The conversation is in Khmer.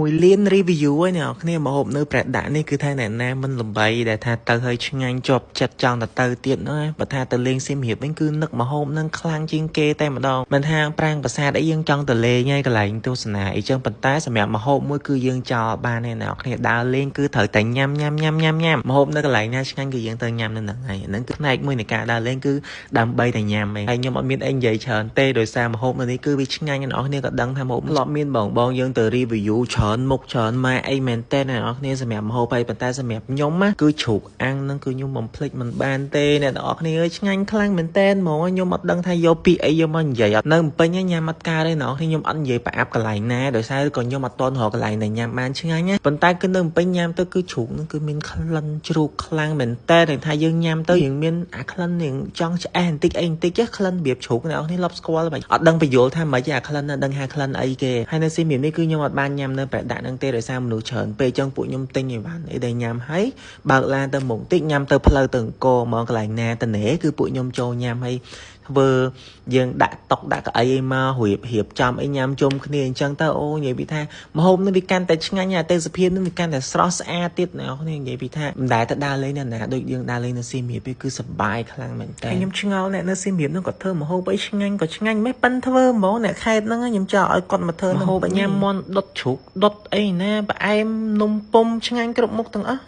មួយលាន review ឯណោះគ្នាមកហូបនៅប្រដាក់នេះគឺថាអ្នកណាមិនលំបីដែលថាទៅឲ្យឆ្ងាញ់ជាប់ចិត្តចង់ទៅទៀតហ្នឹងបើថាទៅលេងសៀមរាបវិញគឺនឹកមកហូបនឹងខ្លាំងជាងគេតែម្ដងមិនថាប្រាំងប្រាសាទអីយើងចង់ទៅលេងហើយកន្លែងទស្សនាអីចឹងប៉ុន្តែសម្រាប់មកហូបមួយគឺយើងចោលបានឯណោះគ្នាដើរលេងគឺត្រូវតែញ៉ាំមកហូបនៅកន្លែងណាឆ្ងាញ់គឺយើងទៅញ៉ាំនៅហ្នឹងហើយហ្នឹងគឺផ្នែកមួយនៃការដើរលេងគឺដើម្បីតែញ៉ាំឯងហើយខ្ញុំអត់មានអីនិយាយច្រើនទេដោយសារមកហូបនៅនេះគឺវាឆ្ងាញ់អ្នកនរគ្នាក៏ដឹងថាមកហូបធ្លាប់មានបងយើងទៅ review ច្រើនមុខច្រើនម៉ែអីមែនតើអ្នកនរគ្នាសម្រាប់ម្ហូបហើយប៉ុន្តែសម្រាប់ខ្ញុំណាគឺជ្រូកអាំងហ្នឹងគឺខ្ញុំបំភ្លេចមិនបានទេអ្នកនរគ្នាអើយឆ្ងាញ់ខ្លាំងមែនតើហ្មងខ្ញុំអត់ដឹងថាយកពីអីយកមកនិយាយអត់នៅពេញញ៉ាំអត់ការទេអ្នកនរគ្នាខ្ញុំអត់និយាយប្រអាប់កន្លែងណាដោយសារក៏ខ្ញុំអត់តន់រកកន្លែងដែលញ៉ាំបានឆ្ងាញ់ណាប៉ុន្តែគឺនៅពេញញ៉ាំទៅគឺជ្រូកហ្នឹងគឺមានក្លិនជ្រូកខ្លាំងមែនតើថាយើងញ៉ាំទៅយើងមានអាក្លិនយើងចង់ឆ្អែតបន្តិចអីបន្តិចក្លិនរបៀបជ្រូកអ្នកនរគ្នាធ្លាប់ស្គាល់បាញ់អត់ដឹងបញ្យល់ថាមិនអាក្លិនណាដឹងថាក្លិនអីគេហើយនៅសៀមរាបនេះគឺខ្ញុំអត់បានញ៉ាំនៅប្រដាក់ហ្នឹងទេដោយសារមនុស្សច្រើនពេកអញ្ចឹងពួកខ្ញុំទិញឲ្យបានអីដែលញ៉ាំហើយបើកឡានទៅមុខតិចញ៉ាំទៅផ្លូវទៅអង្គរហ្មងកន្លែងណាតនេគឺពួកខ្ញុំចូលញ៉ាំហើយធ្វើយើងដាក់តុកដាក់កៅអីឲ្យមករៀបចំអីញ៉ាំជុំគ្នាអញ្ចឹងទៅអូនិយាយពីថាម្ហូបនេះវាកាន់តែឆ្ងាញ់អាទេសភាពនេះវាកាន់តែស្រស់ស្អាតទៀតអ្នកនរនិយាយពីថាមិនដែលទៅដើរលេងនៅណាដូចយើងដើរលេងនៅសៀមរាបគឺសប្បាយខ្លាំងមែនតើខ្ញុំឆ្ងល់អ្នកនៅសៀមរាបនោះក៏ធ្វើម្ហូបអីឆ្ងាញ់ក៏ឆ្ងាញ់មិនប៉ិនធ្វើហ្មងអ្នកខេត្តហ្នឹងខ្ញុំចង់ឲ្យគាត់មកធ្វើម្ហូបញ៉ាំមន់ដុតជ្រូកដុតអីណាផ្អែមនំពុំឆ្ងាញ់គ្រប់មុខទាំងអស់